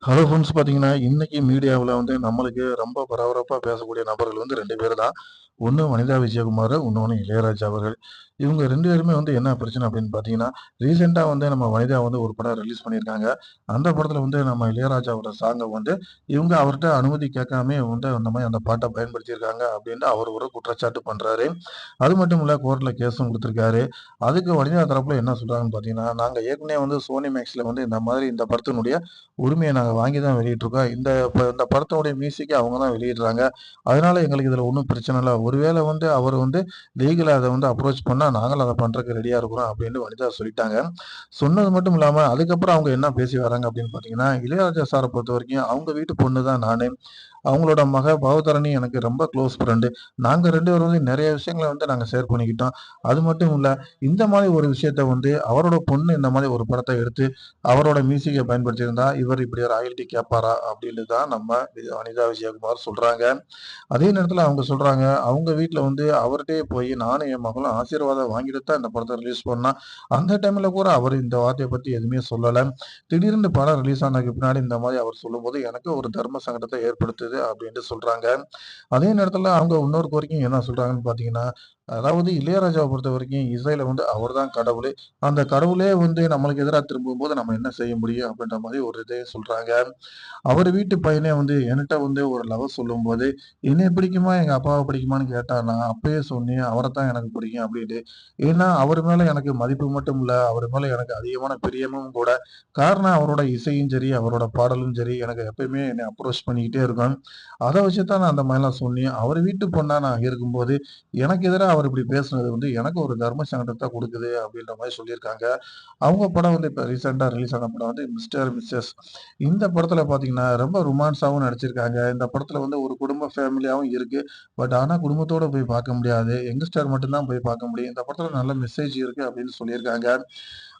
Hello friends பார்த்தீங்கன்னா, இன்னைக்கு மீடியாவுல வந்து நம்மளுக்கு ரொம்ப பரபரப்பா பேசக்கூடிய நபர்கள் வந்து 2 பேரு தான். ஒண்ணு வனிதா விஜயகுமார், இன்னொன்னு இளையராஜா அவர்கள். இவங்க 2 பேருமே வந்து என்ன பிரச்சனை அப்படின்னு பார்த்தீங்கன்னா, ரீசென்ட்டா வந்து நம்ம வனிதா வந்து ஒரு படம் ரிலீஸ் பண்ணியிருக்காங்க. அந்த படத்துல வந்து நம்ம இளையராஜாவோட சாங்க வந்து இவங்க அவர்ட்ட அனுமதி கேட்காமயே வந்து அந்த மாரி அந்த பாட்ட பயன்படுத்தியிருக்காங்க அப்படின்னு அவர் ஒரு குற்றச்சாட்டு பண்றாரு. அது மட்டும் இல்ல கோர்ட்ல கேஸும் குடுத்துருக்காரு. அதுக்கு வனிதா தரப்புல என்ன சொல்றாங்கன்னு பார்த்தீங்கன்னா, நாங்க ஏற்கனவே வந்து சோனி மேக்ஸ்ல வந்து இந்த மாதிரி இந்த படத்தினுடைய உரிமைய நாங்க வாங்கி தான் வெளியிட்டுருக்கோம். இந்த படத்தோடைய மியூசிக்க அவங்க தான் வெளியிடுறாங்க. அதனால எங்களுக்கு இதுல ஒண்ணும் பிரச்சனை இல்ல. ஒருவேள வந்து அவரு வந்து லீகலா அத வந்து அப்ரோச் பண்ணா, நாங்களும் அத பண்றதுக்கு ரெடியா இருக்கிறோம் அப்படின்னு வனிதா சொல்லிட்டாங்க. சொன்னது மட்டும் இல்லாம, அதுக்கப்புறம் அவங்க என்ன பேசி வராங்க அப்படின்னு பார்த்தீங்கன்னா, இளையராஜா சார பொறுத்தவரைக்கும் அவங்க வீட்டு பொண்ணு தான் நானு. அவங்களோட மக பவதாரணி எனக்கு ரொம்ப க்ளோஸ் ஃப்ரெண்டு. நாங்க 2 பேரும் வந்து நெறைய விஷயங்கள வந்து நாங்க ஷேர் பண்ணிக்கிட்டோம். அது மட்டும் இல்ல, இந்த மாரி ஒரு விஷயத்த வந்து அவரோட பொண்ணு இந்த மாரி ஒரு படத்த எடுத்து, அவரோட மியூசிக்க பயன்படுத்தியிருந்தா, இவர் இப்படி ராயல்டி கேட்பாரா? அப்படின்னு தான் நம்ம அனிதா விஜயகுமார் சொல்றாங்க. அதே நேரத்துல அவங்க சொல்றாங்க, அவங்க வீட்ல வந்து அவர்ட்டயே போய் நானும் என் மகளும் ஆசீர்வாதம் வாங்கிட்டு தான் இந்த படத்த ரிலீஸ் பண்ணோம். அந்த டைம்ல கூட அவரு இந்த வார்த்தைய பத்தி எதுவுமே சொல்லல. திடீர்னு படம் ரிலீஸ் ஆனதுக்கு பின்னாடி இந்த மாரி அவர் சொல்லும்போது, எனக்கு ஒரு தர்ம சங்கடத்த ஏற்படுத்துது அப்டின்ட்டு சொல்றாங்க. அதே நேரத்துல அவங்க இன்னொரு கோரிக்கையும் என்ன சொல்றாங்கன்னு பார்த்தீங்கன்னா, அதாவது இளையராஜாவ பொறுத்தவரைக்கும் இசையில வந்து அவர் தான் கடவுளு. அந்த கடவுளே வந்து நம்மளுக்கு எதிரா திரும்பும்போது நம்ம என்ன செய்ய முடியும்? அப்டின்ற மாரி ஒரு இதையும் சொல்றாங்க. அவரு வீட்டு பையனே வந்து என்ட்ட வந்து ஒரு லவ் சொல்லும்போது, "என்னைய பிடிக்குமா? எங்க அப்பாவ பிடிக்குமான்னு?" கேட்டா, நான் அப்பயே சொன்னேன், "அவர தான் எனக்கு பிடிக்கும்" அப்படின்னு. ஏன்னா, அவரு மேல எனக்கு மதிப்பு மட்டும் இல்ல, அவரு மேல எனக்கு அதிகமான பிரியமும் கூட. காரணம் அவரோட இசையும் சரி, அவரோட பாடலும் சரி, எனக்கு எப்பயுமே என்னை அப்ரோச் பண்ணிக்கிட்டே இருக்கும். அத வச்சு தான் நான் அந்த மாரிலாம் சொன்னேன். அவரு வீட்டு பொண்ணா நான் இருக்கும்போது, எனக்கு எதிரா அவர் இப்படி பேசுனது வந்து எனக்கு ஒரு தர்ம சங்கடத்த குடுக்குது அப்படின்ற மாரி சொல்லியிருக்காங்க. அவங்க படம் வந்து இப்ப ரீசென்ட்டா ரிலீஸ் ஆன படம் வந்து மிஸ்டர் மிசஸ். இந்த படத்துல பார்த்தீங்கன்னா, ரொம்ப ரொமான்ஸாவும் நடிச்சிருக்காங்க. இந்த படத்துல வந்து ஒரு குடும்ப ஃபேமிலியாவும் இருக்கு. பட் ஆனா குடும்பத்தோட போய் பார்க்க முடியாது. யங்கஸ்டர் மட்டும் தான் போய் பார்க்க முடியும். இந்த படத்துல நல்ல மெசேஜ் இருக்கு அப்படின்னு சொல்லியிருக்காங்க.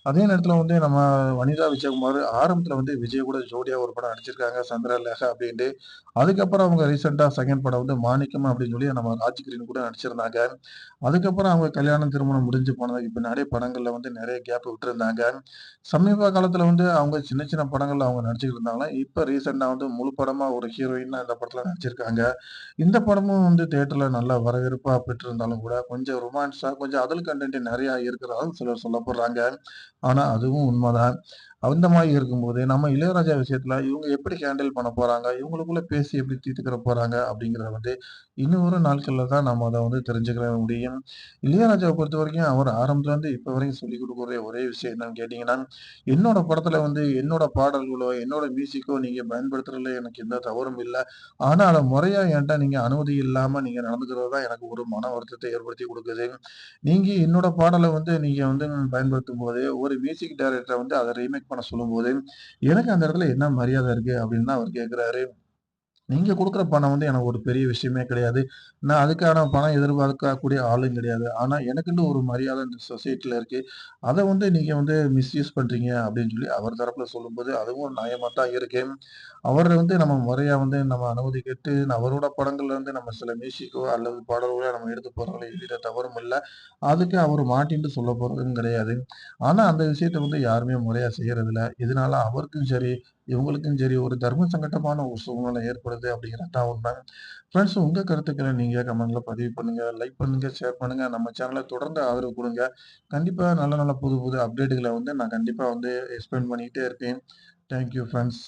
அதே நேரத்துல வந்து நம்ம வனிதா விஜயகுமார் ஆரம்பத்துல வந்து விஜய் கூட ஜோடியா ஒரு படம் நடிச்சிருக்காங்க. சந்திரலேகா அப்டின்ட்டு. அதுக்கப்புறம் அவங்க ரீசென்ட்டா 2ண்ட் படம் வந்து மாணிக்கம் அப்டின்னு சொல்லி நம்ம ராஜ்கிரண் கூட நடிச்சிருந்தாங்க. அதுக்கப்புறம் அவங்க கல்யாணம், திருமணம் முடிஞ்சு போனதுக்கு பின்னாடி படங்கள்ல வந்து நெறைய கேப் விட்டுருந்தாங்க. சமீப காலத்துல வந்து அவங்க சின்ன சின்ன படங்கள்ல அவங்க நடிச்சுக்கிட்டு இருந்தாங்கன்னா, இப்ப ரீசென்ட்டா வந்து முழு படமா ஒரு ஹீரோயினா இந்த படத்துல நடிச்சிருக்காங்க. இந்த படமும் வந்து தியேட்டர்ல நல்ல வரவேற்பா பெற்றிருந்தாலும் கூட, கொஞ்சம் ரொமான்ஸா, கொஞ்சம் அடல்ட் கன்டென்ட் நெறையா இருக்கிறதாவும் சிலர் சொல்லப்படுறாங்க. ஆனா, அதுவும் உண்மதான். அந்த மாரி இருக்கும்போது, நம்ம இளையராஜா விஷயத்துல இவங்க எப்படி ஹேண்டில் பண்ண போறாங்க? இவங்களுக்குள்ள பேசி எப்படி தீர்த்துக்கிற போறாங்க? அப்படிங்கிறத வந்து இன்னும் வரும் நாட்கள்ல தான் நம்ம அத வந்து தெரிஞ்சுக்கிற முடியும். இளையராஜாவ பொறுத்தவரைக்கும் அவர் ஆரம்பத்துலருந்து இப்ப வரைக்கும் சொல்லிக் குடுக்குற ஒரே விஷயம் என்னன்னு கேட்டீங்கன்னா, என்னோட படத்துல வந்து என்னோட பாடல்களோ, என்னோட மியூசிக்கோ நீங்க பயன்படுத்துறதுல எனக்கு எந்த தவறும் இல்ல. ஆனா, அத முறையா என்ட்ட நீங்க அனுமதி இல்லாம நீங்க நடந்துக்கிறது தான் எனக்கு ஒரு மன வருத்தத்த ஏற்படுத்தி குடுக்குது. நீங்க என்னோட பாடல வந்து நீங்க வந்து பயன்படுத்தும்போது, ஒரு மியூசிக் டைரக்டர வந்து அத ரீமேக் பண்ண சொல்லும்போது, எனக்கு அந்த இடத்துல என்ன மரியாதை இருக்கு? அப்படின்னு தான் அவர் கேட்கிறாரு. நீங்க குடுக்குற பணம் வந்து எனக்கு ஒரு பெரிய விஷயமே கிடையாது. நான் அதுக்கான பணம் எதிர்பார்க்கக்கூடிய ஆளும் கிடையாது. ஆனா, எனக்குன்னு ஒரு மரியாதை இந்த சொசைட்டில இருக்கு. அத வந்து நீங்க வந்து மிஸ்யூஸ் பண்றீங்க அப்படின்னு சொல்லி அவர் தரப்புல சொல்லும்போது, அதுவும் நியாயமா தான் இருக்கு. அவர வந்து நம்ம முறையா வந்து நம்ம அனுமதி கேட்டு அவரோட படங்கள்ல இருந்து நம்ம சில மியூசிக்கோ அல்லது பாடல்களோ நம்ம எடுத்து போடுறதுல எவ்வித தவறும் இல்ல. அதுக்கு அவரு மாட்டின்ட்டு சொல்ல போறதும் கிடையாது. ஆனா, அந்த விஷயத்த வந்து யாருமே முறையா செய்யறதில்ல. இதனால அவருக்கும் சரி, இவங்களுக்கும் சரி ஒரு தர்ம சங்கடமான ஒரு சூழ்நிலை ஏற்படுது அப்படிங்கிறது தான் உண்மை. ஃப்ரெண்ட்ஸ் உங்க கருத்துக்கள நீங்க கமெண்ட்ல பதிவு பண்ணுங்க. லைக் பண்ணுங்க, ஷேர் பண்ணுங்க. நம்ம சேனல தொடர்ந்து ஆதரவு குடுங்க. கண்டிப்பா நல்ல நல்ல புது புது அப்டேட்டுகள வந்து நான் கண்டிப்பா வந்து எக்ஸ்பிளைன் பண்ணிக்கிட்டே இருப்பேன். Thank you friends.